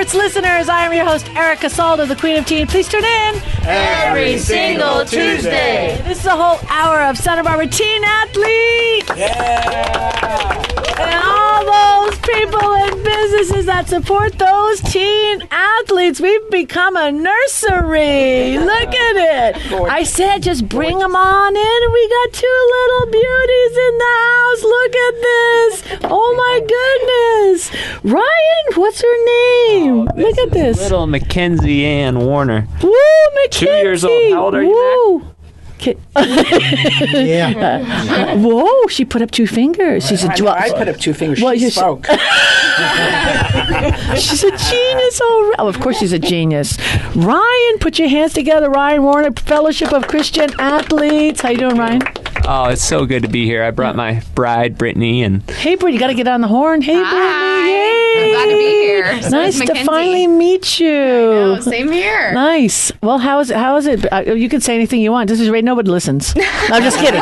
sports listeners. I am your host, Erica Salda, the Queen of Teen. Please tune in every single Tuesday. This is a whole hour of Santa Barbara teen athletes. Yeah. And all those people and businesses that support those teen athletes. We've become a nursery. Look at it. I said just bring them on in. We got two little beauties in the house. Look at this. Oh my goodness. Ryan, what's her name? Look at this. Little Mackenzie Ann Warner. Woo, Mackenzie. 2 years old. How old are you, Mac? Yeah. Whoa, she put up two fingers. She's I put up two fingers. Well, she spoke. She's a genius. Oh, of course she's a genius. Ryan, put your hands together. Ryan Warner, Fellowship of Christian Athletes. How you doing, Ryan? Oh, it's so good to be here. I brought my bride, Brittany, and... Hey, Brittany, you got to get on the horn. Hey, Brittany. Yay. I'm glad to be here. So nice to finally meet you. I know, same here. Nice. Well, how is it? You can say anything you want. This is right. Nobody listens. No, I'm just kidding.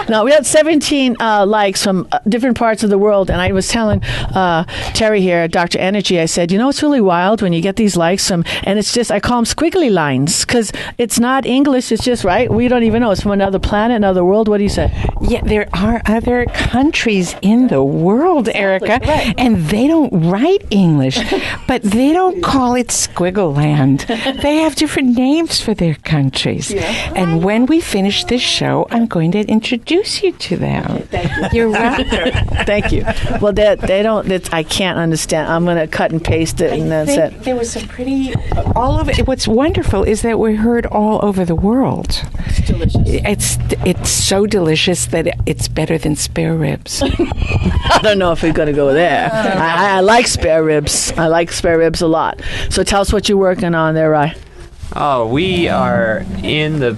No. We had 17 likes from different parts of the world, and I was telling Terry here, Dr. Energy, I said, it's really wild when you get these likes from, and it's just, I call them squiggly lines, because it's not English. It's just, right? We don't even know. It's from another planet, another world. What do you say? Yeah, there are other countries in the world, Erica, right. And they don't write English, but they don't call it Squiggle Land. They have different names for their countries. Yeah. And when we finish this show, I'm going to introduce you to them. Thank you. You're welcome. Thank you. Well, they don't. I can't understand. I'm going to cut and paste it, and that's it. There was some pretty. All of it. What's wonderful is that we're heard all over the world. It's delicious. It's so delicious that it's better than spare ribs. I don't know if we're going to go there. I like spare ribs. I like spare ribs a lot. So tell us what you're working on there, Ryan. Oh, we are in the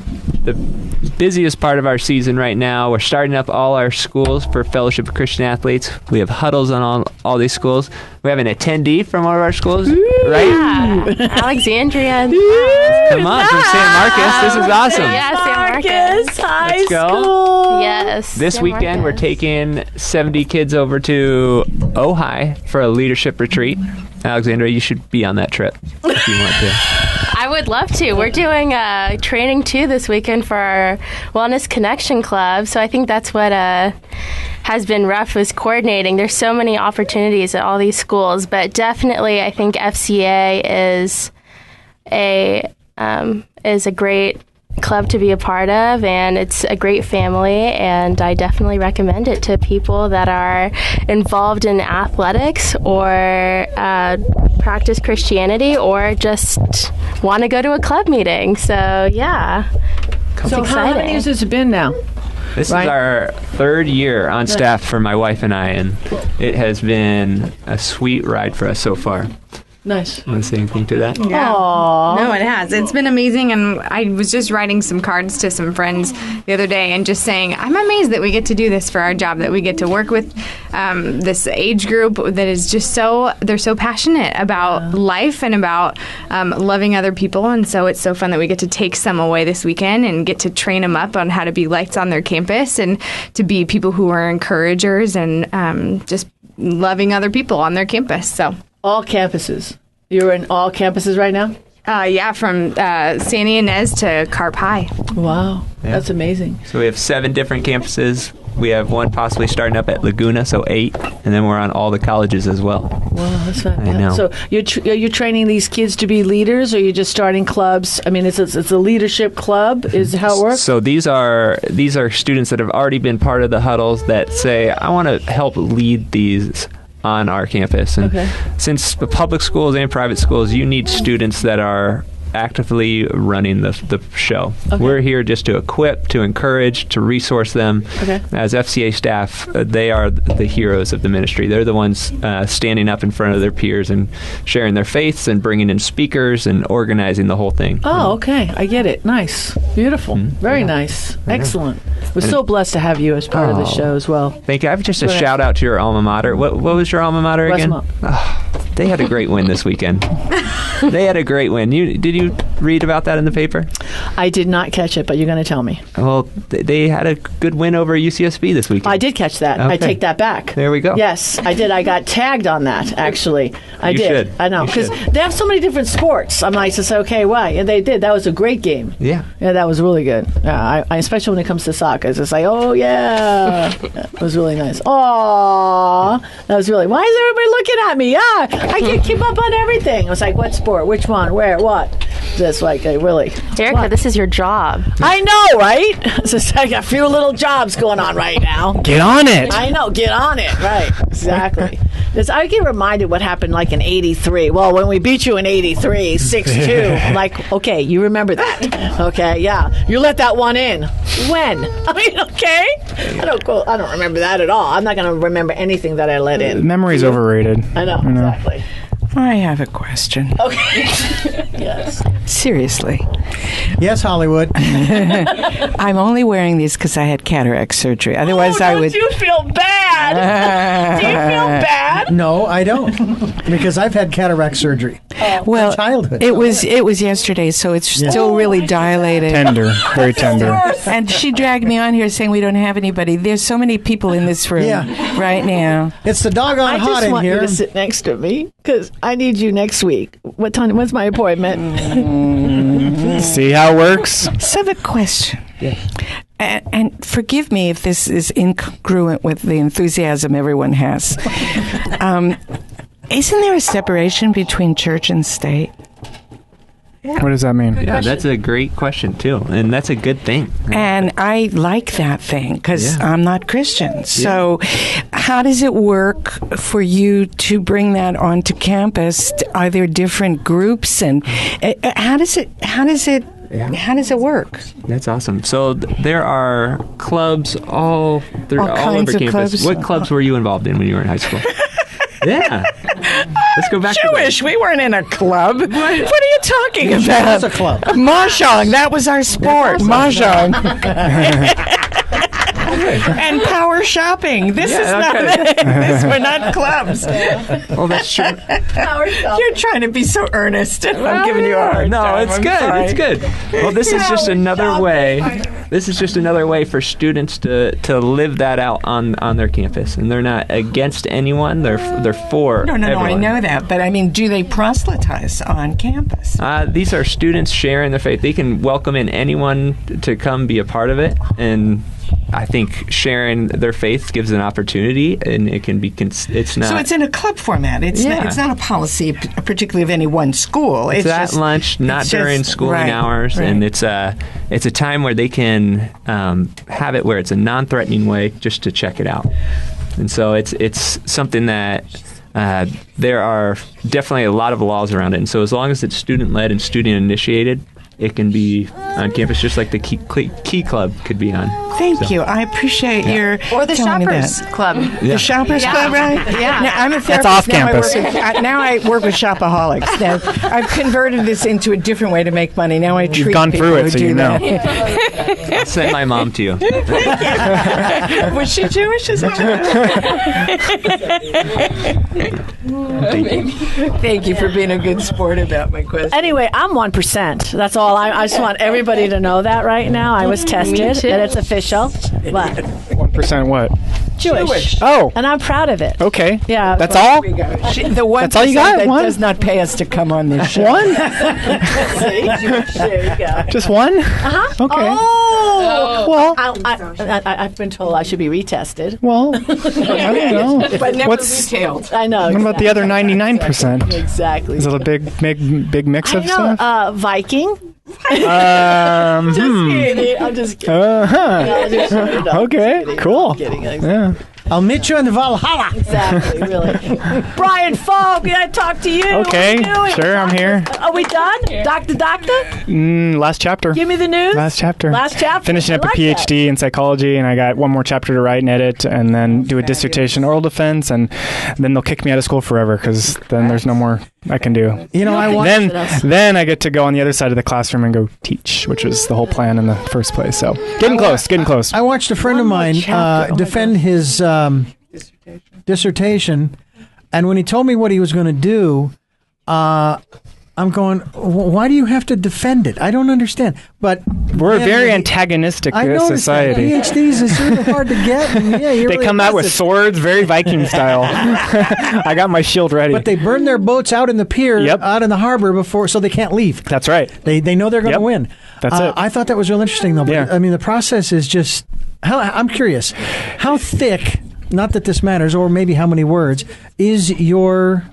busiest part of our season right now. We're starting up all our schools for Fellowship of Christian Athletes. We have huddles on all these schools. We have an attendee from one of our schools, right? Yeah. Alexandria. Come on, from San Marcos. This is awesome. Yeah, San Marcos. High Let's go. School. Yes. This weekend, we're taking 70 kids over to Ojai for a leadership retreat. Alexandria, you should be on that trip if you want to. I would love to. We're doing training too this weekend for our Wellness Connection Club. So I think that's what has been rough was coordinating. There's so many opportunities at all these schools, but definitely I think FCA is a great club to be a part of, and it's a great family, and I definitely recommend it to people that are involved in athletics or practice Christianity or just want to go to a club meeting. So yeah, So how many years has it been now? This is our third year on staff for my wife and I, and it has been a sweet ride for us so far. Nice. Want to say anything to that? Yeah. Aww. No, it has. It's been amazing, and I was just writing some cards to some friends the other day and just saying, I'm amazed that we get to do this for our job, that we get to work with this age group that is just they're so passionate about life and about loving other people, and so it's so fun that we get to take some away this weekend and get to train them up on how to be lights on their campus and to be people who are encouragers and just loving other people on their campus. So. All campuses. You're in all campuses right now? Yeah, from Santa Ynez to Carp High. Wow. Yeah. That's amazing. So we have 7 different campuses. We have one possibly starting up at Laguna, so 8, and then we're on all the colleges as well. Wow, that's not I bad. know. So you're training these kids to be leaders, or you're just starting clubs? I mean, it's a leadership club. Is how it works? So these are students that have already been part of the huddles that say, I want to help lead these on our campus. And since the public schools and private schools, you need students that are actively running the show. Okay. We're here just to equip, to encourage, to resource them. Okay. As FCA staff, they are the heroes of the ministry. They're the ones standing up in front of their peers and sharing their faiths and bringing in speakers and organizing the whole thing. Oh, okay. I get it. Nice. Beautiful. Very nice. Excellent. We're so blessed to have you as part of the show as well. Thank you. I have just a shout out to your alma mater. What was your alma mater again? They had a great win this weekend. They had a great win. Did you read about that in the paper? I did not catch it, but you're going to tell me. Well, they had a good win over UCSB this weekend. I did catch that. Okay. I take that back. There we go. Yes, I did. I got tagged on that, actually. I You did. should. I know. You Because should. they have so many different sports. I'm like, just okay, why? And they did. That was a great game. Yeah. Yeah, that was really good. I especially when it comes to soccer. It's just like, oh, yeah. It was really nice. Aww. That was really, why is everybody looking at me? I can't keep up on everything. I was like, what sport? Which one? Where? What? Just like, really. Erica, What? this is your job. I know, right? It's just like a few little jobs going on right now. Get on it. I know, get on it. Right, exactly. I get reminded what happened like in 83. Well, when we beat you in 83, 6-2. I'm like, okay, you remember that. Okay, yeah. You let that one in. When? I mean, okay. I don't remember that at all. I'm not going to remember anything that I let in. Memory's overrated. I know, exactly. I have a question. Okay. Yes. Seriously. Yes, Hollywood. I'm only wearing these because I had cataract surgery. Otherwise, I would. Do you feel bad? Do you feel bad? No, I don't, because I've had cataract surgery. Well, childhood. it was yesterday, so it's still really dilated. Tender. Very tender. And she dragged me on here saying we don't have anybody. There's so many people in this room right now. It's the doggone I hot just in want here. you to sit next to me because I need you next week. What time? When's my appointment? See how it works? So the question, and forgive me if this is incongruent with the enthusiasm everyone has, isn't there a separation between church and state? What does that mean? Yeah, that's a great question, too. And that's a good thing. And I like that thing because I'm not Christian. So how does it work for you to bring that onto campus? Are there different groups? And how does it work? That's awesome. So there are clubs all kinds over of campus. clubs. What clubs were you involved in when you were in high school? Yeah. Let's go back Jewish. We weren't in a club. What are you talking about? That's a club. Mahjong. That was our sport. Mahjong. And power shopping. This is not. We're not clubs. Oh, that's true. You're trying to be so earnest. I'm giving you a hard No, time. it's I'm good. sorry. It's good. Well, this is just another way. This is just another way for students to live that out on their campus, and they're not against anyone. They're for No. everyone. I know that, but I mean, do they proselytize on campus? These are students sharing their faith. They can welcome in anyone to come be a part of it, and I think sharing their faith gives an opportunity, and it can be. It's not. So it's in a club format. It's not a policy, particularly of any one school. It's at just, lunch, not it's during just- schooling right, hours, right. and it's a time where they can have it where it's a non-threatening way just to check it out. And so it's something that there are definitely a lot of laws around it. And so as long as it's student-led and student-initiated, it can be on campus just like the Key Club could be on. Thank you. I appreciate your Or the telling me Shoppers that. Club. The Shoppers Club, right? Yeah. Now, I'm a therapist. off now campus. Now I work with shopaholics. Now, I've converted this into a different way to make money. Now I treat gone people through it, who so do you know. that. I'll send my mom to you. Was she Jewish as well? Thank you for being a good sport about my question. Anyway, I'm 1%. That's all. I just want everybody to know that right now. I was tested, too. and it's official. What? 1% what? Jewish. Oh, And I'm proud of it. okay. Yeah. That's all? The 1% That's all you got? that One? does not pay us to come on this show. One? See? There you go. Just one? Uh-huh. Okay. Oh. Well, I've been told I should be retested. well, I don't know. But never What's- detailed. I know. What about the other 99%? Exactly. Is it a big mix I of know. stuff? Viking. Um, I'm just kidding. uh-huh. I'm just kidding. No, Okay, I'm cool. kidding. Yeah. I'll meet you in the Valhalla. Exactly, really. Brian Fogg, can I talk to you? Okay, What are you doing? sure, I'm here. Are we done? Doctor? Last chapter. Give me the news. Last chapter. Last chapter. Finishing I up a like PhD in psychology, and I got one more chapter to write and edit, and then do a dissertation, oral defense, and then they'll kick me out of school forever because then there's no more I can do. You know, I want. Then I get to go on the other side of the classroom and go teach, which was the whole plan in the first place. So getting close. I watched a friend of mine defend his dissertation, and when he told me what he was going to do, I'm going, why do you have to defend it? I don't understand. But we're a very antagonistic society. PhDs is really hard to get. And they really come out with swords, very Viking style. I got my shield ready. But they burn their boats out in the pier, out in the harbor before, so they can't leave. That's right. They know they're going to win. That's it. I thought that was real interesting, though. But, I mean, the process is just. I'm curious, how thick? Not that this matters, or maybe how many words is your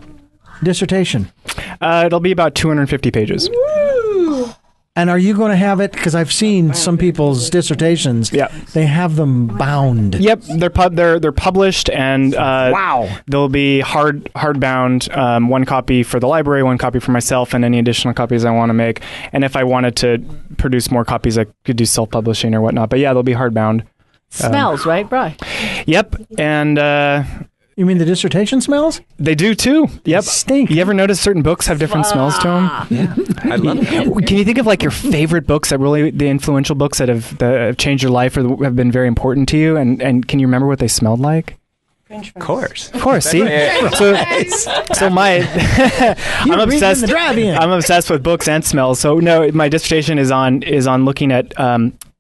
dissertation? It'll be about 250 pages. Woo! And are you going to have it? Because I've seen some people's dissertations. Yeah, they have them bound. Yep, they're published, and they'll be hardbound. One copy for the library, one copy for myself, and any additional copies I want to make. And if I wanted to produce more copies, I could do self-publishing or whatnot. But yeah, they'll be hardbound. Smells, right, Bri? Yep, and. You mean the dissertation smells? They do too. Yep. They stink. You ever notice certain books have different smells to them? Yeah, I love it. Can you think of like your favorite books that really, the influential books that have changed your life or have been very important to you? And can you remember what they smelled like? Of course. See, so my I'm obsessed. I'm obsessed with books and smells. So no, my dissertation is on looking at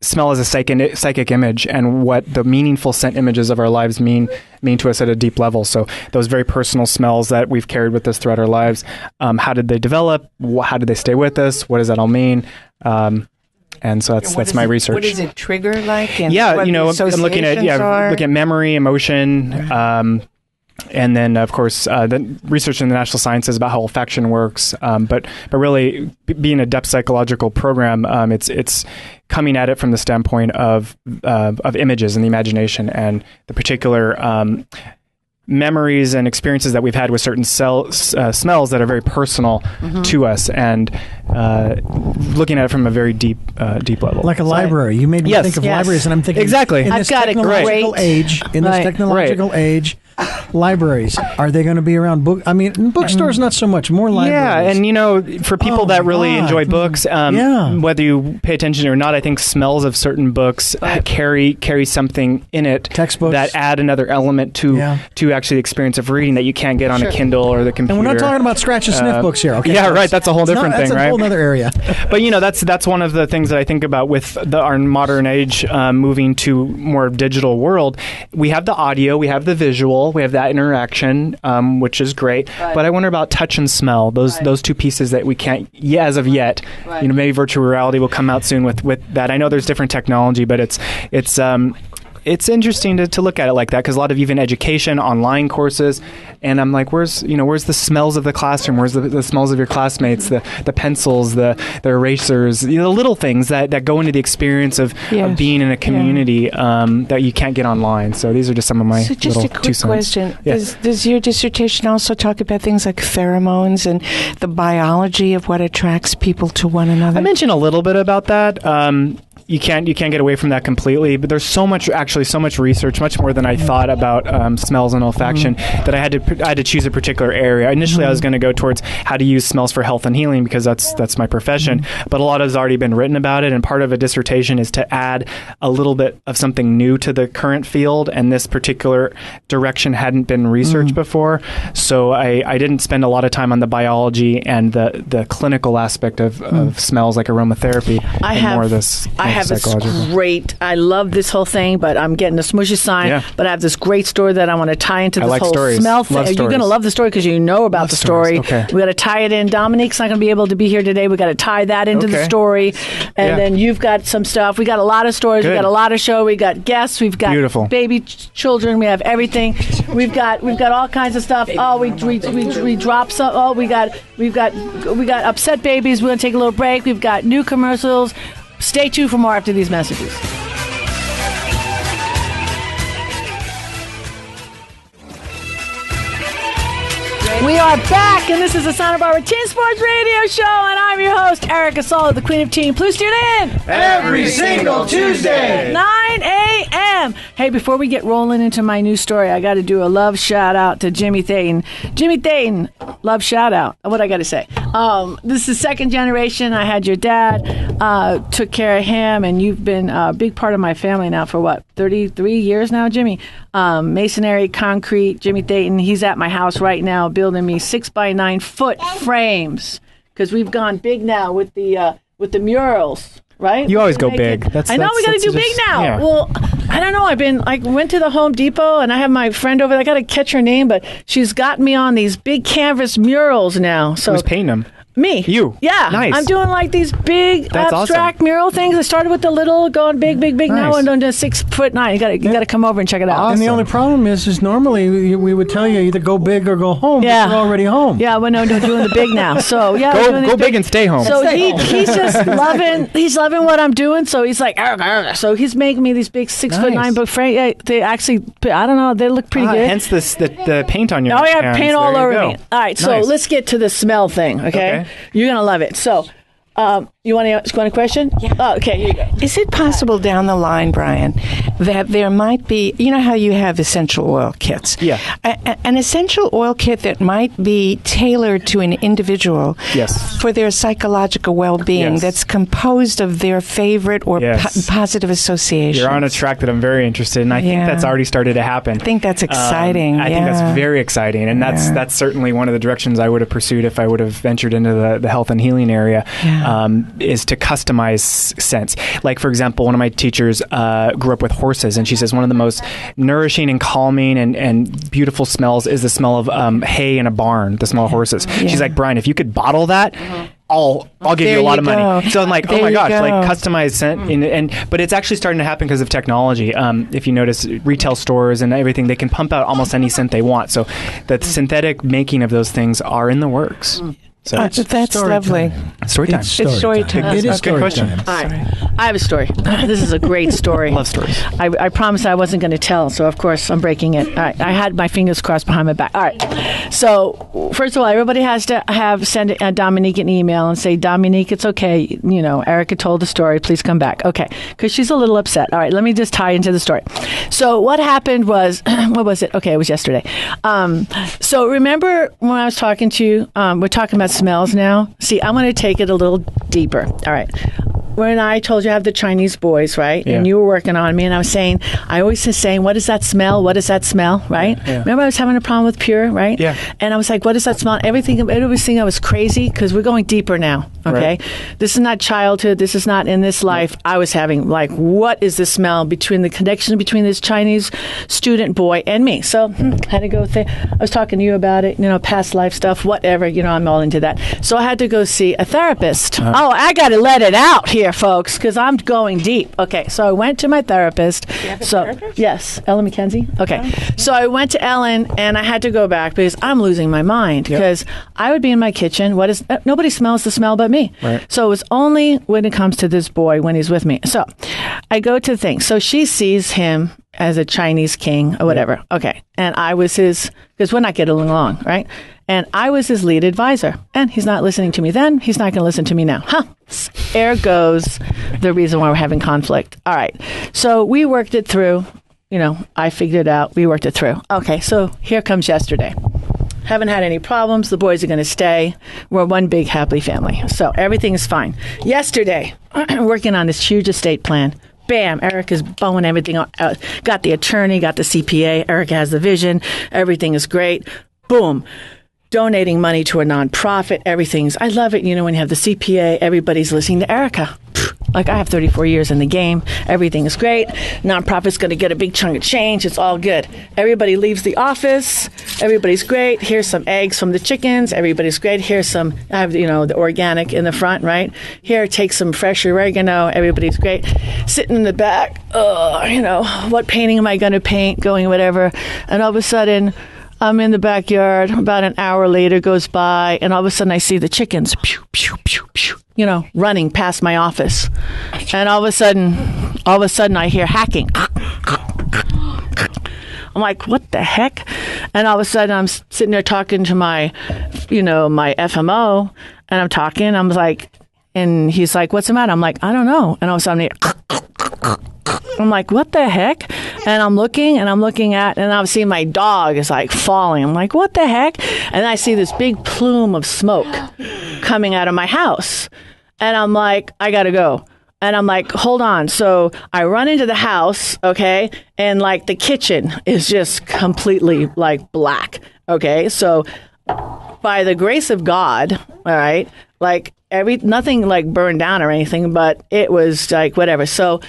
smell as a psychic image and what the meaningful scent images of our lives mean to us at a deep level. So those very personal smells that we've carried with us throughout our lives. How did they develop? How did they stay with us? What does that all mean? And so that's my research. What does it trigger like? And I'm looking at memory, emotion, and then of course the research in the natural sciences about how olfaction works. But really, being a depth psychological program, it's coming at it from the standpoint of images and the imagination and the particular memories and experiences that we've had with certain smells that are very personal to us, and looking at it from a very deep level. Like a library. You made me think of libraries, and I'm thinking exactly. In this technological age, libraries, are they going to be around bookstores? Not so much. More libraries. Yeah, and for people that really enjoy books, whether you pay attention or not, I think smells of certain books carry something in it. Textbooks that add another element to actually the experience of reading that you can't get on a Kindle or the computer. And we're not talking about scratch and sniff books here. Okay, right. That's a whole different thing, right? That's a whole other area. But that's one of the things that I think about with our modern age moving to more digital world. We have the audio, we have the visual, we have that interaction, which is great. Right. But I wonder about touch and smell. Those two pieces that we can't, as of yet. Right. Maybe virtual reality will come out soon with that. I know there's different technology, but it's interesting to look at it like that, because a lot of even education, online courses, and I'm like, where's the smells of the classroom? Where's the smells of your classmates, the pencils, the erasers, the little things that go into the experience of being in a community that you can't get online. So these are just some of my just little a quick question. Yeah. Does your dissertation also talk about things like pheromones and the biology of what attracts people to one another? I mentioned a little bit about that. You can't get away from that completely, but there's so much research, much more than I thought about smells and olfaction, that I had to choose a particular area. Initially, I was going to go towards how to use smells for health and healing, because that's my profession. But a lot has already been written about it, and part of a dissertation is to add a little bit of something new to the current field, and this particular direction hadn't been researched before. So I didn't spend a lot of time on the biology and the clinical aspect of smells, like aromatherapy. I have this great. I love this whole thing, but I'm getting a smushy sign. Yeah. But I have this great story that I want to tie into this whole smell thing. You're going to love the story because you know about the story. Okay. We got to tie it in. Dominique's not going to be able to be here today. We got to tie that into the story, and then you've got some stuff. We got a lot of stories. We got a lot of show. We got guests. We've got baby children. We have everything. We've got all kinds of stuff. Oh, we drop some. Oh, we got upset babies. We're going to take a little break. We've got new commercials. Stay tuned for more after these messages. We are back, and this is the Santa Barbara Teen Sports Radio Show, and I'm your host, Erica Salda, the Queen of Teen. Please tune in every single Tuesday, 9 a.m. am. Hey, before we get rolling into my new story, I got to do a love shout out to Jimmy Thayton. Jimmy Thayton, love shout out. What I got to say? This is second generation. I had your dad, took care of him, and you've been a big part of my family now for what, 33 years now, Jimmy? Masonry, concrete, Jimmy Thayton. He's at my house right now building me 6x9 foot frames because we've gone big now with the murals. Right? You always go big. I know we got to do big now. Yeah. Well, I don't know. Went to the Home Depot and I have my friend over there. I got to catch her name, but she's got me on these big canvas murals now. So who's painting them? Me. You? Yeah. Nice. I'm doing like these big That's abstract awesome. mural things. I started with the little, going big. Nice. Now I'm doing 6'9". You got to come over and check it out. And the only problem is normally we would tell you either go big or go home. Yeah. But you're already home. Yeah, well, no, doing the big now. So yeah, Go big and stay home. So he's just loving what I'm doing. So he's like, argh, argh. So he's making me these big 6'9" book frame. Yeah, they actually, I don't know, they look pretty good. Hence the paint on your Oh yeah, hands. paint all There you over go. me. All right, so Nice. let's get to the smell thing. Okay, you're gonna love it. So, you want to ask one question? Yeah. Oh, okay, here you go. Is it possible down the line, Brian, that there might be, you know how you have essential oil kits? Yeah. An essential oil kit that might be tailored to an individual Yes. for their psychological well-being, Yes. that's composed of their favorite or Yes. positive associations. You're on a track that I'm very interested in. I think that's already started to happen. I think that's exciting. I think that's very exciting, and that's certainly one of the directions I would have pursued if I would have ventured into the health and healing area. Is to customize scents. Like, for example, one of my teachers grew up with horses, and she says one of the most nourishing and calming and beautiful smells is the smell of hay in a barn, the smell of horses. Yeah. She's like, Brian, if you could bottle that, I'll give you a lot of money. So I'm like, oh my gosh, like customized scent. But it's actually starting to happen because of technology. If you notice, retail stores and everything, they can pump out almost any scent they want. So the synthetic making of those things are in the works. So that's lovely. Story time. It's story time. It is Good story question. time. All right, I have a story. This is a great story. Love stories. I promised I wasn't going to tell, so of course I'm breaking it. All right, I had my fingers crossed behind my back. All right. So first of all, everybody has to send Dominique an email and say, Dominique, it's okay. You know, Erica told the story. Please come back. Okay, because she's a little upset. All right, let me just tie into the story. So what happened was, what was it? Okay, it was yesterday. So remember when I was talking to you, we're talking about smells now. See, I'm going to take it a little deeper. All right. When I told you I have the Chinese boys, right? Yeah. And you were working on me, and I always was saying, what does that smell? What does that smell? Right? Yeah. Remember I was having a problem with Pure, right? Yeah. And I was like, what does that smell? Everybody was thinking I was crazy because we're going deeper now. Okay. Right. This is not childhood. This is not in this life. I was having like, what is the smell between the connection between this Chinese student boy and me? So I had to go I was talking to you about it, past life stuff, whatever, I'm all into that. So I had to go see a therapist. Oh, I got to let it out here, folks, because I'm going deep. Okay. So I went to my therapist. Do you have a therapist? Yes. Ellen McKenzie. Okay. So I went to Ellen and I had to go back because I'm losing my mind because I would be in my kitchen. Nobody smells the smell but me. Right. So it was only when it comes to this boy when he's with me. So I go to things. So she sees him as a Chinese king or whatever. Okay. And I was because we're not getting along, right? And I was his lead advisor. And he's not listening to me then. He's not going to listen to me now. There goes the reason why we're having conflict. All right. So we worked it through. I figured it out. We worked it through. Okay. So here comes yesterday. Haven't had any problems. The boys are going to stay. We're one big happy family. So everything is fine. Yesterday, working on this huge estate plan. Bam, Erica's bowing everything out. Got the attorney, got the CPA. Erica has the vision. Everything is great. Boom. Donating money to a nonprofit. I love it. When you have the CPA, everybody's listening to Erica. Like, I have 34 years in the game. Everything is great. Nonprofit's going to get a big chunk of change. It's all good. Everybody leaves the office. Everybody's great. Here's some eggs from the chickens. Everybody's great. Here's some, I have, the organic in the front, right? Here, take some fresh oregano. Everybody's great. Sitting in the back, what painting am I going to paint? Going whatever. And all of a sudden, I'm in the backyard. About an hour later goes by, and all of a sudden I see the chickens, pew, pew, pew, pew, running past my office. And all of a sudden I hear hacking. I'm like, what the heck? And all of a sudden I'm sitting there talking to my, my FMO, and I'm talking. I'm like, and he's like, what's the matter? I'm like, I don't know. And all of a sudden I'm like, what the heck? And I'm looking at, and I'm seeing my dog is like falling. I'm like, what the heck? And I see this big plume of smoke coming out of my house. And I'm like, I gotta go. And I'm like, hold on. So I run into the house, okay? And like the kitchen is just completely like black, okay? So by the grace of God, all right, like nothing like burned down or anything, but it was like whatever. So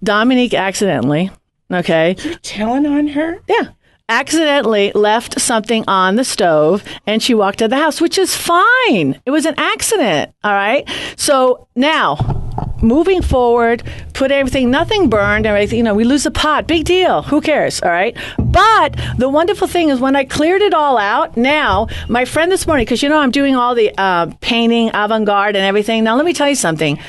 Dominique accidentally, okay? You're telling on her? Yeah. Accidentally left something on the stove and she walked out of the house, which is fine. It was an accident. All right. So now moving forward, put everything, nothing burned, everything, you know, we lose a pot. Big deal. Who cares? All right. But the wonderful thing is when I cleared it all out, now my friend this morning, because you know, I'm doing all the painting, avant-garde and everything. Now, let me tell you something.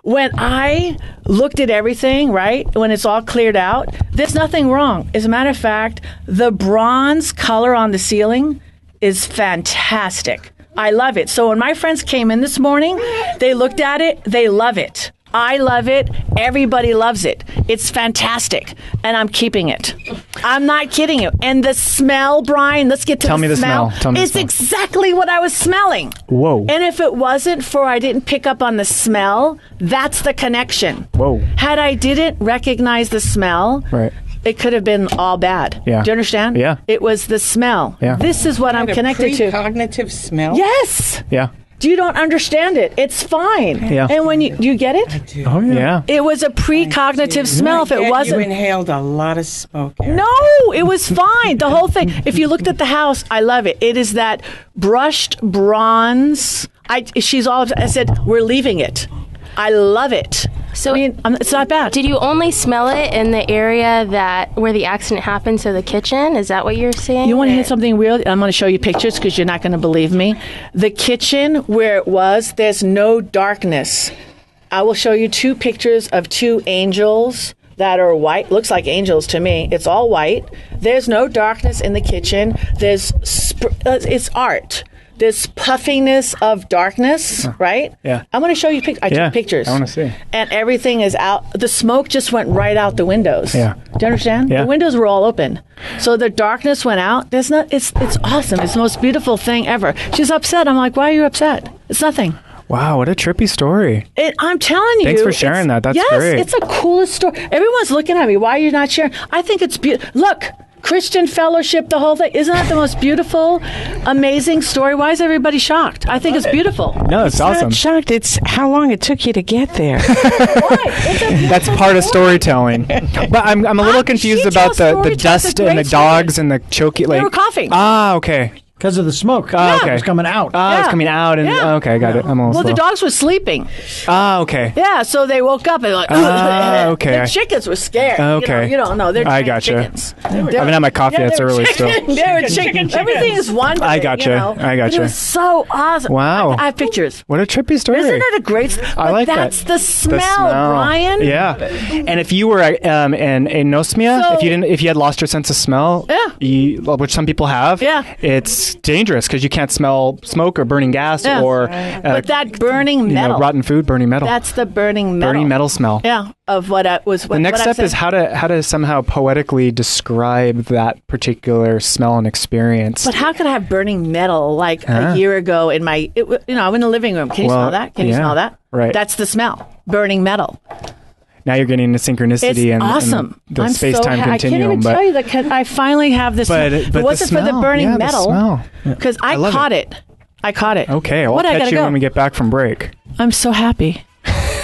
When I looked at everything, right, when it's all cleared out, there's nothing wrong. As a matter of fact, the bronze color on the ceiling is fantastic. I love it. So when my friends came in this morning, they looked at it. They love it. I love it. Everybody loves it. It's fantastic. And I'm keeping it. I'm not kidding you. And the smell, Brian, let's get to Tell me the smell. smell. It's exactly what I was smelling. Whoa. And if it wasn't for I didn't pick up on the smell, that's the connection. Whoa. Had I didn't recognize the smell, Right. it could have been all bad. Yeah. Do you understand? Yeah. It was the smell. Yeah. This is what I'm connected to. Cognitive smell? Yes. Yeah. You don't understand it. It's fine. Yeah. And when you get it? Oh, yeah. It was a precognitive smell. If it wasn't. You inhaled a lot of smoke. Erica. No, it was fine. The whole thing. If you looked at the house, I love it. It is that brushed bronze. I said, we're leaving it. I love it. So I mean, it's not bad. Did you only smell it in the area where the accident happened, so the kitchen? Is that what you're saying? You want to hear something weird? I'm going to show you pictures because you're not going to believe me. The kitchen where it was, there's no darkness. I will show you 2 pictures of 2 angels that are white. Looks like angels to me. It's all white. There's no darkness in the kitchen. It's art. This puffiness of darkness, right? Yeah. I'm going to show you pictures. I took pictures. I want to see. And everything is out. The smoke just went right out the windows. Yeah. Do you understand? Yeah. The windows were all open. So the darkness went out. It's awesome. It's the most beautiful thing ever. She's upset. I'm like, why are you upset? It's nothing. Wow, what a trippy story. I'm telling you. Thanks for sharing that. That's great. Yes, it's the coolest story. Everyone's looking at me. Why are you not sharing? I think it's beautiful. Look. Christian fellowship, the whole thing. Isn't that the most beautiful, amazing story? Why is everybody shocked? I think it's beautiful. No, it's awesome. Not shocked. It's how long it took you to get there. That's part of storytelling. But I'm a little confused about the dust and the dogs and the choky. They were coughing. Ah, okay. Because of the smoke. Okay. It was coming out. It's coming out. And okay, got it. I'm almost Well, the dogs were sleeping. Okay. Yeah, so they woke up and like, okay. The chickens were scared. Okay. You don't know. They're I trained gotcha. chickens. I haven't had my coffee yet. It's early still. They were chickens. Everything is wonderful. I gotcha. I gotcha. It was so awesome. Wow. I have pictures. What a trippy story. Isn't it a great I like that's that. the smell, Brian. Yeah. And if you were an anosmia, if you had lost your sense of smell, which some people have, it's dangerous because you can't smell smoke or burning gas or but that burning metal, rotten food, burning metal. That's the burning metal. Burning metal smell. Yeah, of what I was. The next step is how to somehow poetically describe that particular smell and experience. But how could I have burning metal like a year ago in I'm in the living room. Can you smell that? Can you smell that? Right. That's the smell. Burning metal. Now you're getting into synchronicity and awesome. the space-time continuum. I can't even tell you that I finally have this. But if it wasn't for the burning metal, because I caught it. I caught it. Okay, I'll catch you when we get back from break. I'm so happy.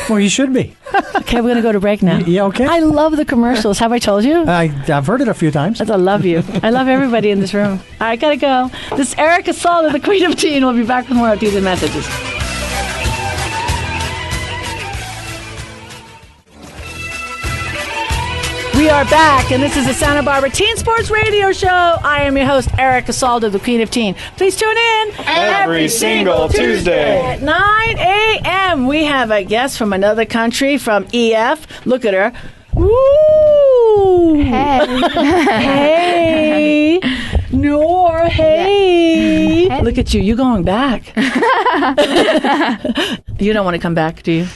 Well, you should be. Okay, we're going to go to break now. Yeah, okay. I love the commercials. Have I told you? I've heard it a few times. I love you. I love everybody in this room. I got to go. This is Erica Salda, the Queen of Teen. We'll be back with more of these messages. We are back, and this is the Santa Barbara Teen Sports Radio Show. I am your host, Erica Salda, the Queen of Teen. Please tune in every single Tuesday at 9 a.m. We have a guest from another country, from EF. Look at her. Woo! Hey. Nor, hey. Hey. Look at you. You're going back. You don't want to come back, do you?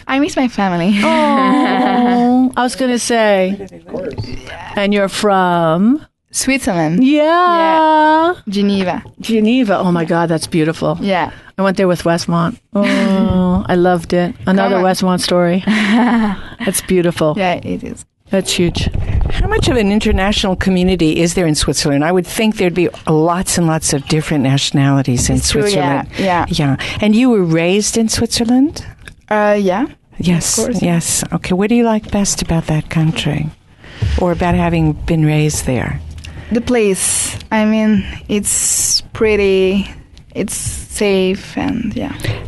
I miss my family. Oh, I was going to say. Of course. And you're from? Switzerland. Yeah. Geneva. Oh, my God, that's beautiful. Yeah. I went there with Westmont. Oh, I loved it. Another Westmont story. It's beautiful. Yeah, it is. That's huge. How much of an international community is there in Switzerland? I would think there'd be lots and lots of different nationalities in Switzerland. True, yeah. And you were raised in Switzerland? Yeah. Yes. Of course. Yes. Okay. What do you like best about that country, or about having been raised there? The place. I mean, it's pretty. It's safe and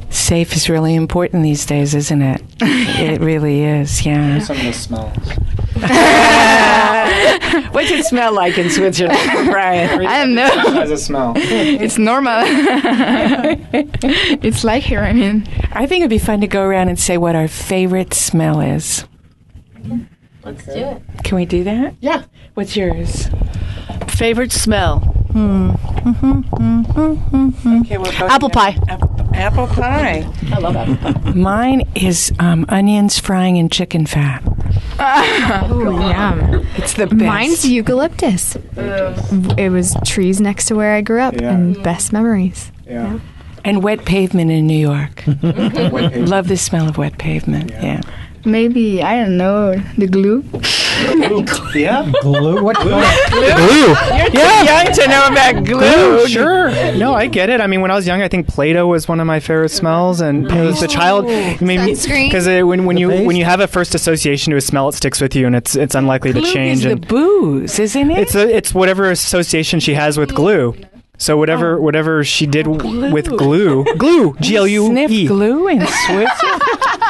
Safe is really important these days, isn't it? It really is, yeah. Some of the smells. What's it smell like in Switzerland, Brian? I don't know. Has a smell. It's normal. It's like here, I mean. I think it'd be fun to go around and say what our favorite smell is. Let's do it. Can we do that? Yeah. What's yours? Favorite smell? Okay, Apple pie. Apple pie. I love apple pie. Mine is onions frying in chicken fat. Oh, yeah. It's the best. Mine's eucalyptus. It was trees next to where I grew up, and best memories. Yeah. And wet pavement in New York. Love the smell of wet pavement. Yeah. Maybe, I don't know, the glue. Yeah. Glue? What? Glue. You're too young to know about glue. Sure. No, I get it. I mean, when I was young, I think Play-Doh was one of my favorite smells, and as a child, Sunscreen. because when you have a first association to a smell, it sticks with you, and it's unlikely to Glue change. is the And booze, isn't it? it's whatever association she has with glue. So whatever she did with glue, GLUE. Sniff glue in Switzerland.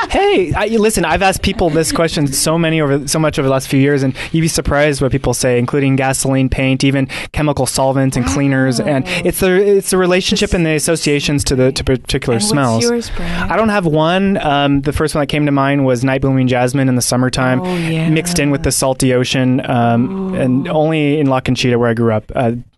Hey, listen, I've asked people this question so much over the last few years, and you'd be surprised what people say, including gasoline, paint, even chemical solvents and cleaners, and it's the relationship and the associations to particular smells. What's yours, Brian? I don't have one. The first one that came to mind was night blooming jasmine in the summertime, mixed in with the salty ocean, and only in La Conchita where I grew up.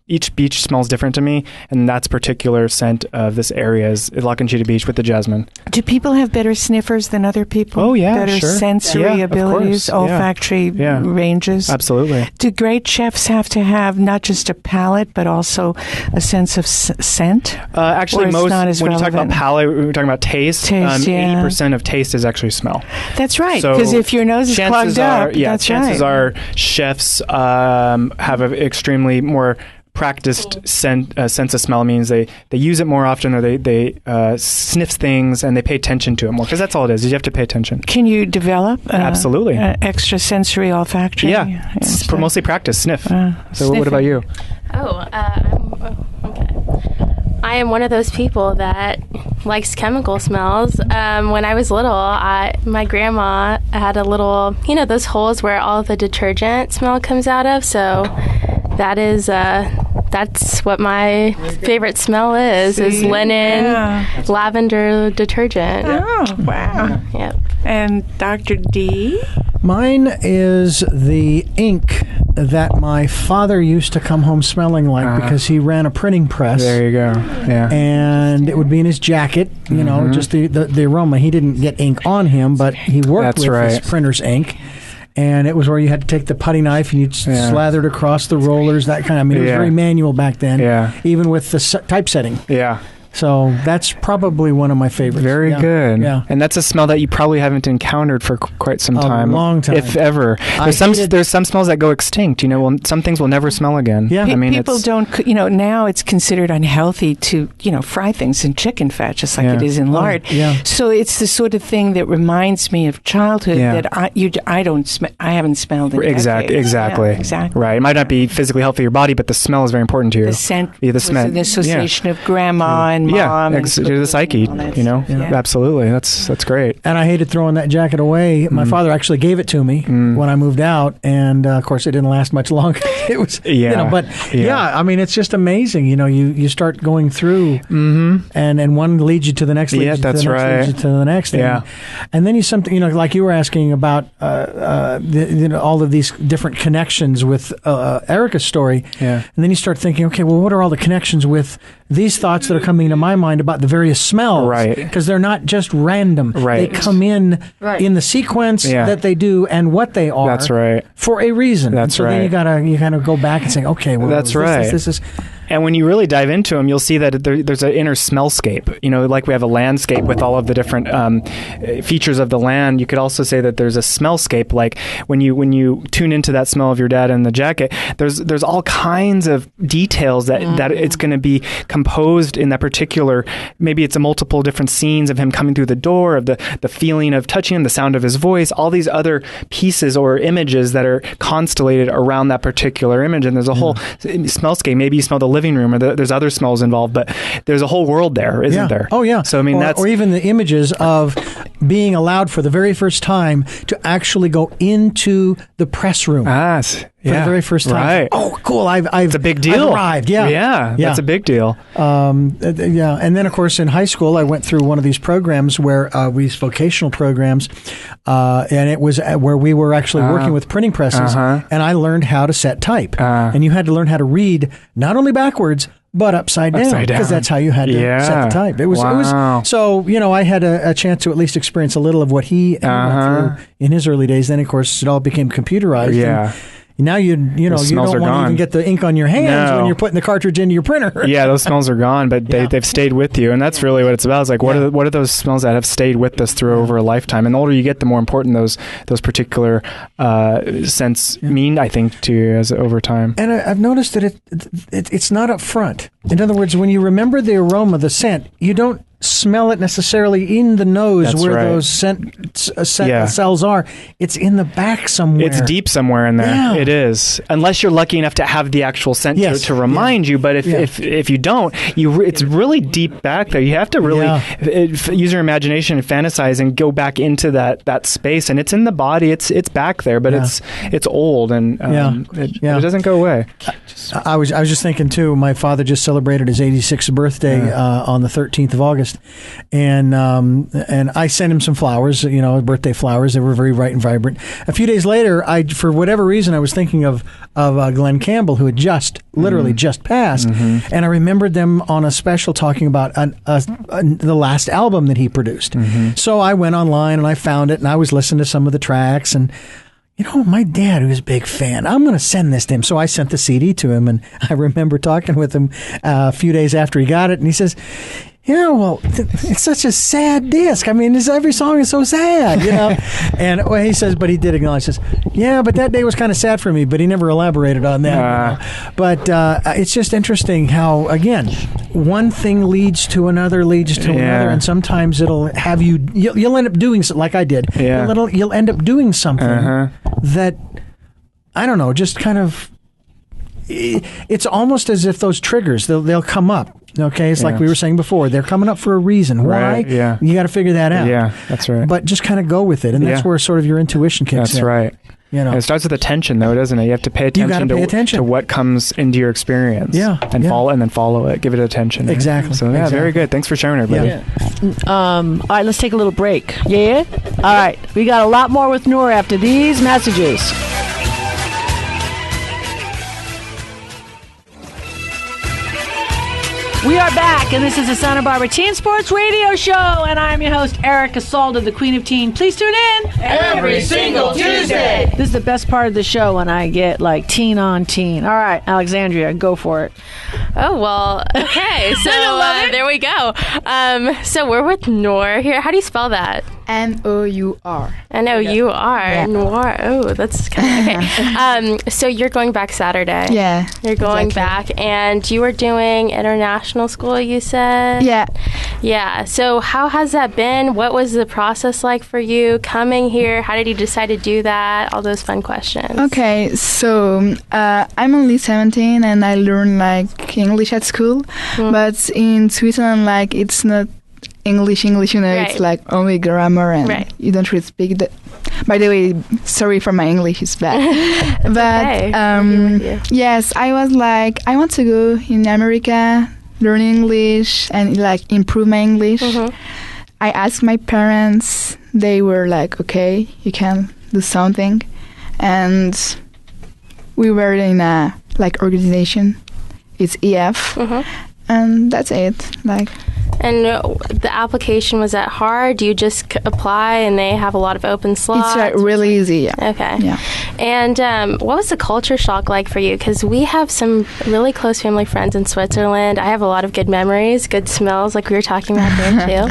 Each beach smells different to me, and that's particular scent of this area is La Conchita Beach with the jasmine. Do people have better sniffers than other people? Oh, yeah, better sure. sensory Yeah, of abilities, course. olfactory ranges? Absolutely. Do great chefs have to have not just a palate, but also a sense of scent? Actually, Or it's most not as when you talk about relevant? palate, we're talking about taste. Taste, 80% of taste is actually smell. That's right, So because if your nose is chances clogged are, up, yeah, that's chances right. are chefs have an extremely more practiced sense of smell. Means they use it more often, or they sniff things and they pay attention to it more, because that's all it is. You have to pay attention. Can you develop Absolutely. Extra sensory olfactory? Yeah, it's so- mostly practice. Sniff. So sniffing. what about you? Okay. I am one of those people that likes chemical smells. When I was little, my grandma had a little, those holes where all the detergent smell comes out of. So that's what my favorite smell is linen, lavender detergent. Oh, wow. Yep. And Dr. D? Mine is the ink that my father used to come home smelling like because he ran a printing press. There you go. Yeah. And it would be in his jacket, just the aroma. He didn't get ink on him, but he worked That's with right. his printer's ink. And it was where you had to take the putty knife and you'd slather it across the rollers, that kind of. It was very manual back then, even with the typesetting. Yeah. So that's probably one of my favorites. Very good. Yeah. And that's a smell that you probably han't encountered for quite some time. A long time. If ever. There's some smells that go extinct. Some things will never smell again. Yeah. People don't, now it's considered unhealthy to, fry things in chicken fat, just like it is in lard. Yeah. So it's the sort of thing that reminds me of childhood that I haven't smelled in decades. Exactly. Yeah, exactly. Right. It might not be physically healthy for your body, but the smell is very important to you. The scent the was smell. an association of grandma and mom. The psyche, Absolutely. That's great. And I hated throwing that jacket away. My father actually gave it to me when I moved out, and of course it didn't last much longer. It was, it's just amazing. You start going through, and one leads you to the next, leads you to the next, and then like you were asking about, all of these different connections with Erica's story, and then you start thinking, okay, well, what are all the connections with these thoughts that are coming to my mind about the various smells. Right. Because they're not just random. Right. They come in the sequence that they do and what they are. That's right. For a reason. That's so right. then you kind of go back and say, okay, well, that's right. This is. And when you really dive into them, you'll see that there's an inner smellscape. Like we have a landscape with all of the different features of the land. You could also say that there's a smellscape. Like when you tune into that smell of your dad in the jacket, there's all kinds of details that it's going to be composed in that particular. Maybe it's a multiple different scenes of him coming through the door, of the feeling of touching him, the sound of his voice, all these other pieces or images that are constellated around that particular image. And there's a whole smellscape. Maybe you smell the living room, or there's other smells involved, but there's a whole world there, isn't there? Oh, yeah. So, I mean, or even the images of being allowed for the very first time to actually go into the press room. For the very first time. Right. Oh, cool. It's a big deal. I've arrived. Yeah. That's a big deal. And then, of course, in high school, I went through one of these programs where these vocational programs, and it was where we were actually working with printing presses, and I learned how to set type. And you had to learn how to read not only backwards, but upside down, because that's how you had to set the type. It was so, I had a chance to at least experience a little of what he went through in his early days. Then, of course, it all became computerized. Yeah. Now you don't want to even get the ink on your hands when you're putting the cartridge into your printer. Yeah, those smells are gone, but they've stayed with you, and that's really what it's about. It's like what are those smells that have stayed with us through over a lifetime? And the older you get, the more important those particular scents mean, I think, to you as over time. And I've noticed that it's not up front. In other words, when you remember the aroma, the scent, you don't smell it necessarily in the nose those scent cells are. It's in the back somewhere. It's deep somewhere in there. Yeah. It is. Unless you're lucky enough to have the actual scent to remind you. But if you don't, it's really deep back there. You have to really use your imagination and fantasize and go back into that space. And it's in the body. It's back there, but it's old and it doesn't go away. I was just thinking too. My father just celebrated his 86th birthday on the 13th of August. And I sent him some flowers, birthday flowers. They were very bright and vibrant. A few days later, for whatever reason, I was thinking of Glenn Campbell, who had literally just passed, and I remembered them on a special talking about the last album that he produced. So I went online and I found it, and I was listening to some of the tracks, and my dad, who's a big fan, I'm going to send this to him. So I sent the CD to him, and I remember talking with him a few days after he got it, and he says, it's such a sad disc. I mean, every song is so sad, And he says, but he did acknowledge this. Yeah, but that day was kind of sad for me, but he never elaborated on that. But it's just interesting how, again, one thing leads to another, and sometimes it'll have you'll end up doing something like I did. Yeah. You'll end up doing something that, I don't know, just kind of, it's almost as if those triggers, they'll come up. Okay, it's like we were saying before. They're coming up for a reason. Why? Yeah. You got to figure that out. Yeah, that's right. But just kind of go with it, and that's where sort of your intuition kicks in. That's right. And it starts with attention, though, doesn't it? You have to pay attention to what comes into your experience. And follow it. Give it attention. Exactly. So very good. Thanks for sharing, everybody. All right, let's take a little break. Yeah. All right, we got a lot more with Noor after these messages. We are back, and this is the Santa Barbara Teen Sports Radio Show, and I'm your host, Erica Salda, the Queen of Teen. Please tune in every single Tuesday. This is the best part of the show when I get, teen on teen. All right, Alexandria, go for it. Oh, well, okay. So there we go. So we're with Noor here. How do you spell that? N-O-U-R. N-O-U-R. Yeah. Noir. Oh, that's kind of okay. So you're going back Saturday. Yeah. You're going back, and you were doing international school, you said? Yeah. Yeah. So how has that been? What was the process like for you coming here? How did you decide to do that? All those fun questions. Okay. So I'm only 17, and I learned English at school, but in Switzerland, it's not English, right. It's only grammar, and you don't really speak the. By the way, sorry for my English, it's bad. But okay. Yes, I was I want to go in America, learn English, and improve my English. I asked my parents; they were okay, you can do something, and we were in a organization. It's EF. and that's it. And the application, was that hard? Do you just apply and they have a lot of open slots? It's really easy, yeah. Okay. Yeah. And what was the culture shock like for you? Because we have some really close family friends in Switzerland. I have a lot of good memories, good smells, like we were talking about there too.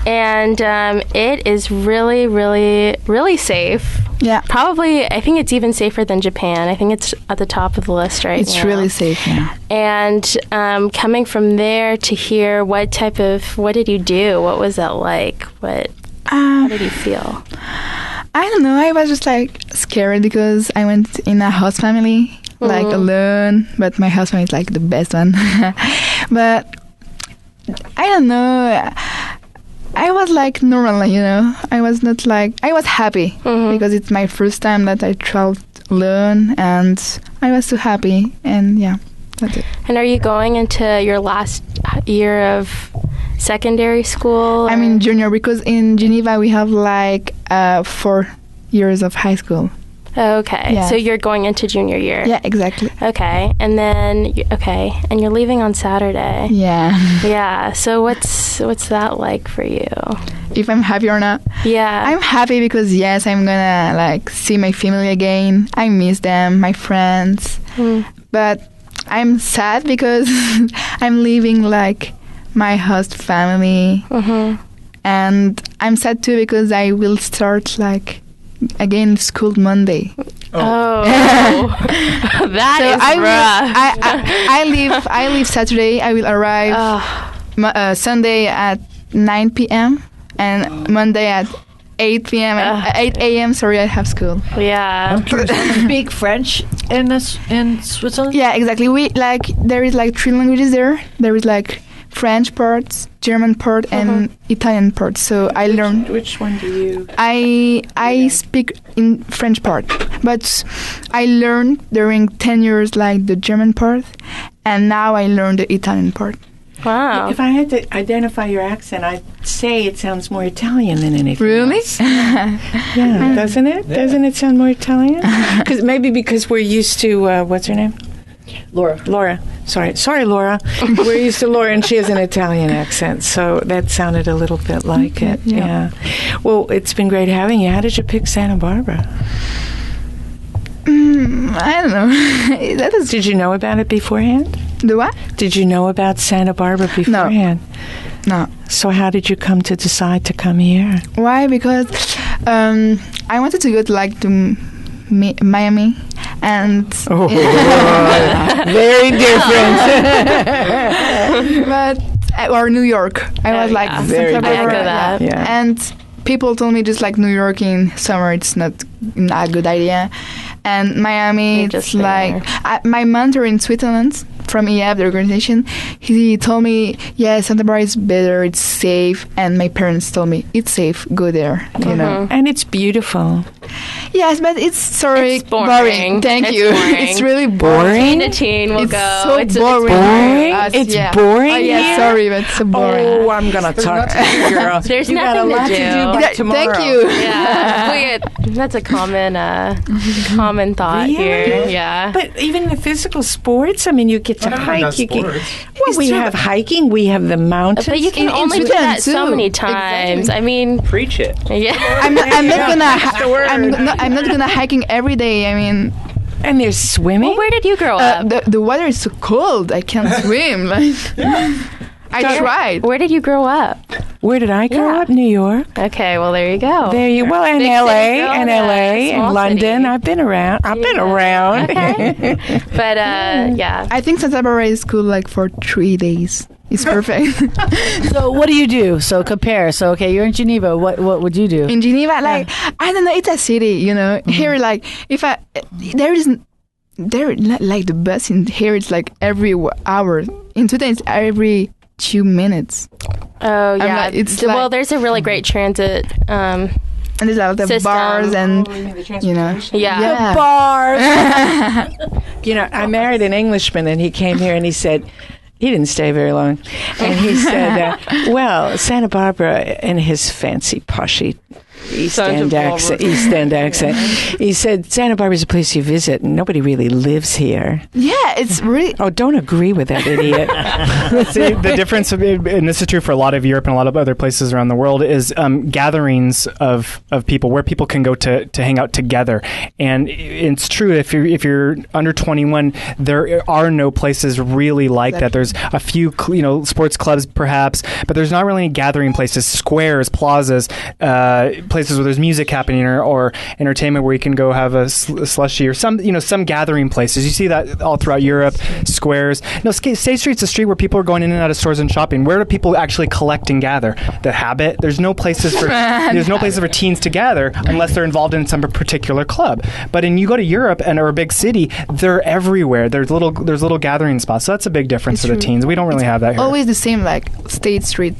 And it is really, really, really safe. Yeah. Probably, I think it's even safer than Japan. I think it's at the top of the list right now. It's really safe, yeah. And coming from there to here, what did you do? What was that like? How did you feel? I don't know. I was just scared because I went in a host family, alone. But my host family is the best one. But I don't know. I was normal, I was not I was happy because it's my first time that I traveled alone, and I was so happy, and yeah, that's it. And are you going into your last year of secondary school? I'm in junior because in Geneva we have 4 years of high school. Okay, yeah. So you're going into junior year. Yeah, exactly. Okay, and then and you're leaving on Saturday. Yeah. Yeah. So what's that like for you? If I'm happy or not? Yeah. I'm happy because yes, I'm gonna see my family again. I miss them, my friends. But I'm sad because I'm leaving my host family, and I'm sad too because I will start again school Monday. Oh, that is rough. I leave Saturday. I will arrive Sunday at 9 p.m. and Monday at 8 p.m. 8 a.m. Sorry, I have school. Yeah. Speak French in Switzerland? Yeah, exactly. We there is 3 languages there. There is French parts, German part, and Italian part. So I learned. Which one do you? I speak in French part, but I learned during 10 years the German part, and now I learned the Italian part. Wow. If I had to identify your accent, I'd say it sounds more Italian than anything Really? else. Yeah, doesn't it? Yeah. Doesn't it sound more Italian? Because we're used to, what's her name? Laura. Sorry, Laura. We're used to Laura, and she has an Italian accent, so that sounded a little bit like it. Yeah. Well, it's been great having you. How did you pick Santa Barbara? I don't know. Did you know about it beforehand? The what? Did you know about Santa Barbara beforehand? No. So how did you come to decide to come here? Why? Because I wanted to go to Miami, and very different. or New York. I was very Santa Barbara, that. Yeah. And people told me just New York in summer, it's not a good idea. And Miami, it's my mentor in Switzerland from EF, the organization, he told me, yeah, Santa Barbara is better, it's safe. And my parents told me, it's safe, go there, you know. And it's beautiful. Yes, but it's boring. Thank you. Boring. It's really boring. Teen to teen will go. So it's boring. It's boring. Oh, yeah, here? sorry, but it's so boring. Oh, I'm going to talk to you, girl. There's you nothing got a lot to do. by tomorrow. Thank you. Yeah, that's a common thought here. Yeah. But even the physical sports, I mean, you get to hike. We have hiking. We have the mountains. But you can only do that so many times. Exactly. I mean, Preach it. Yeah. I'm not gonna hiking every day. I mean, and there's swimming. Well, where did you grow up? The water is so cold. I can't swim. I tried. Where did you grow up? Where did I grow up? New York. Okay, well there you go. And Big LA, city girl, and London. city. I've been around. Okay. But yeah. I think Santa Barbara is cool for 3 days. It's perfect. So what do you do? So compare. So okay, you're in Geneva. What would you do? In Geneva, I don't know. It's a city, you know. Here, the bus in here. It's every hour. In Sweden, it's every 2 minutes. Oh yeah. Well, there's a really great transit. And there's a lot of system. bars and Yeah. The bars. I married an Englishman, and he came here, and he said. He didn't stay very long. And he said, well, Santa Barbara and his fancy poshy East End accent. He said, Santa Barbara's a place you visit, and nobody really lives here. Yeah, it's really... Oh, don't agree with that idiot. See, the difference, and this is true for a lot of Europe and a lot of other places around the world, is gatherings of people where people can go to hang out together. And it's true, if you're under 21, there are no places really like that. There's a few, sports clubs perhaps, but there's not really any gathering places, squares, plazas, places where there's music happening or entertainment where you can go have a slushy or some gathering places. You see that all throughout Europe, squares. No, State Street's a street where people are going in and out of stores and shopping. Where do people actually collect and gather? The Habit. There's no places for teens to gather unless they're involved in some particular club. But when you go to Europe or a big city, they're everywhere. There's little gathering spots. So that's a big difference for the teens. We don't really have that here. Always the same, like State Street.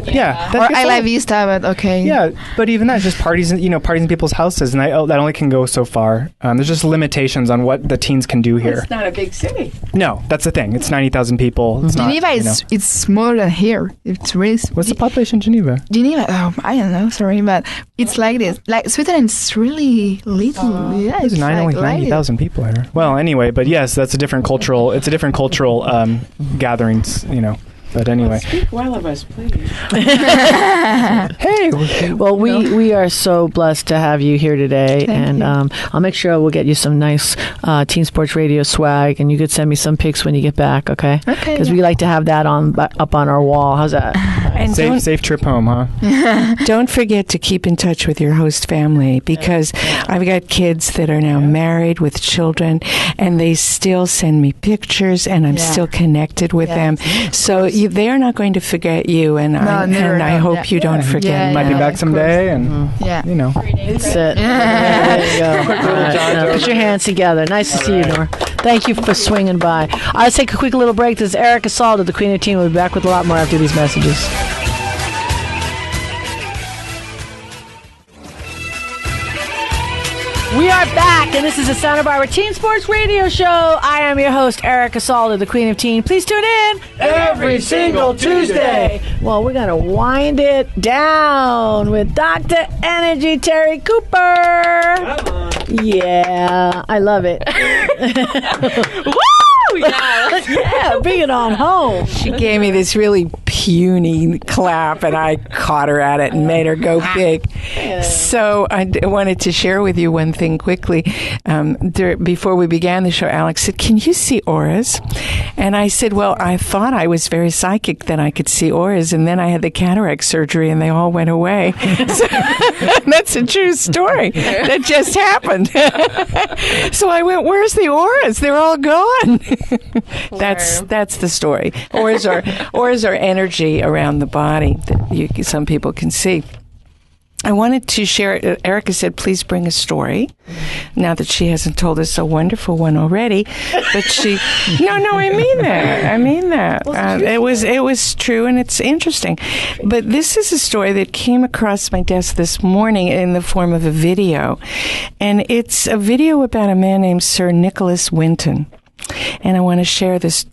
Yeah. Or I Live Vista, but okay. Yeah, but even that, just parties in people's houses, and that only can go so far. There's just limitations on what the teens can do here. It's not a big city. No, that's the thing. It's 90,000 people. It's Geneva it's smaller than here. It's really... What's the population in Geneva? I don't know, sorry, but it's like this. Like Switzerland's really little. Yeah, there's only 90,000 people here. Well, anyway, but yes, that's a different cultural gatherings, But anyway. Speak well of us, please. Hey. Well, we are so blessed to have you here today. Thank you. I'll make sure we'll get you some nice Teen Sports Radio swag, and you could send me some pics when you get back, okay? Okay. Because we like to have that up on our wall. How's that? And safe trip home, huh? Don't forget to keep in touch with your host family, because I've got kids that are now married with children, and they still send me pictures, and I'm still connected with them. So they're not going to forget you, and I hope you don't forget. Might be back someday, and That's it. There you go. Put your hands together. Nice to see you, Nora. Thank you for swinging by. Let's take a quick little break. This is Erica Salda, the Queen of Teen. We'll be back with a lot more after these messages. We are back, and this is the Santa Barbara Teen Sports Radio Show. I am your host, Erica Salda, the Queen of Teen. Please tune in every single Tuesday. Well, we're going to wind it down with Dr. Energy Terry Cooper. Come on. Yeah, I love it. Woo! Yeah, bring it on home. She gave me this really puny clap, and I caught her at it and made her go big. So I wanted to share with you one thing quickly. Before we began the show, Alex said, "Can you see auras?" And I said, "Well, I thought I was very psychic that I could see auras, and then I had the cataract surgery, and they all went away." So, that's a true story. That just happened. So I went, "Where's the auras? They're all gone." That's the story. Auras are energy around the body that some people can see. I wanted to share. Erica said, "Please bring a story." Now that she hasn't told us a wonderful one already, but she, no, I mean that. It was true, and it's interesting. But this is a story that came across my desk this morning in the form of a video, and it's a video about a man named Sir Nicholas Winton, and I want to share the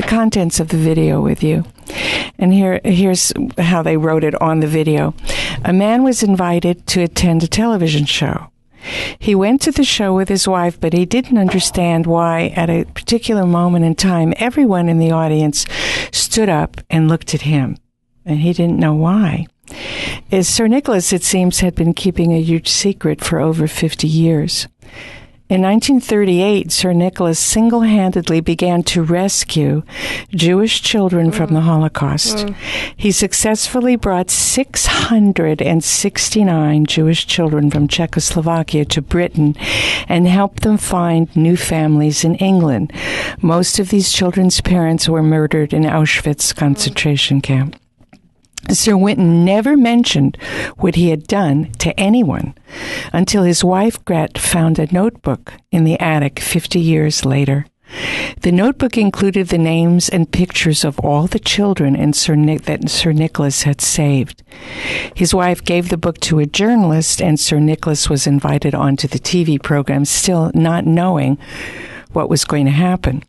contents of the video with you. And here's how they wrote it on the video. A man was invited to attend a television show. He went to the show with his wife, but he didn't understand why at a particular moment in time everyone in the audience stood up and looked at him. And he didn't know why. Sir Nicholas, it seems, had been keeping a huge secret for over 50 years. In 1938, Sir Nicholas single-handedly began to rescue Jewish children from the Holocaust. He successfully brought 669 Jewish children from Czechoslovakia to Britain and helped them find new families in England. Most of these children's parents were murdered in Auschwitz concentration camp. Sir Winton never mentioned what he had done to anyone until his wife Gret found a notebook in the attic 50 years later. The notebook included the names and pictures of all the children that Sir Nicholas had saved. His wife gave the book to a journalist, and Sir Nicholas was invited onto the TV program, still not knowing what was going to happen.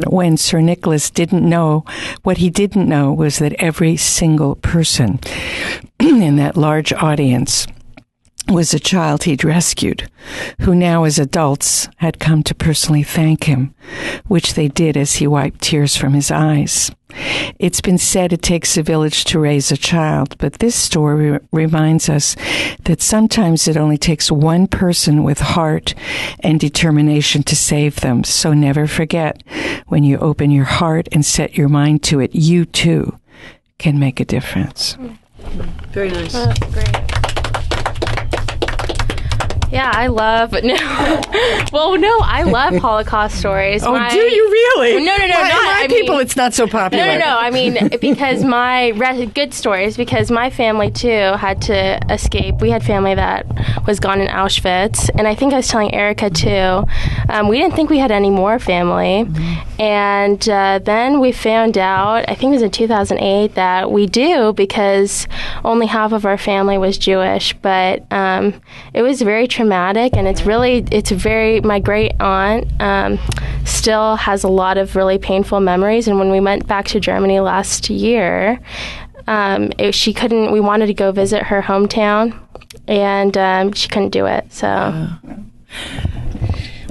when Sir Nicholas didn't know, what he didn't know was that every single person in that large audience was a child he'd rescued, who now as adults had come to personally thank him, which they did as he wiped tears from his eyes. It's been said it takes a village to raise a child, but this story reminds us that sometimes it only takes one person with heart and determination to save them. So never forget, when you open your heart and set your mind to it, you too can make a difference. Very nice. Great. Yeah, I love I love Holocaust stories. Do you really? No. It's not so popular. No. I mean, because good stories, because my family too had to escape. We had family that was gone in Auschwitz, and I think I was telling Erica too. We didn't think we had any more family, and then we found out, I think it was in 2008, that we do, because only half of our family was Jewish. But it was very traumatic, and my great aunt still has a lot of really painful memories. And when we went back to Germany last year, we wanted to go visit her hometown, and she couldn't do it. So.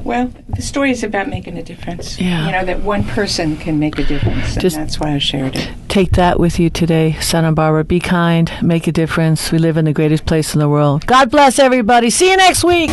Well, the story is about making a difference. Yeah. That one person can make a difference, and that's why I shared it. Take that with you today, Santa Barbara. Be kind, make a difference. We live in the greatest place in the world. God bless everybody. See you next week.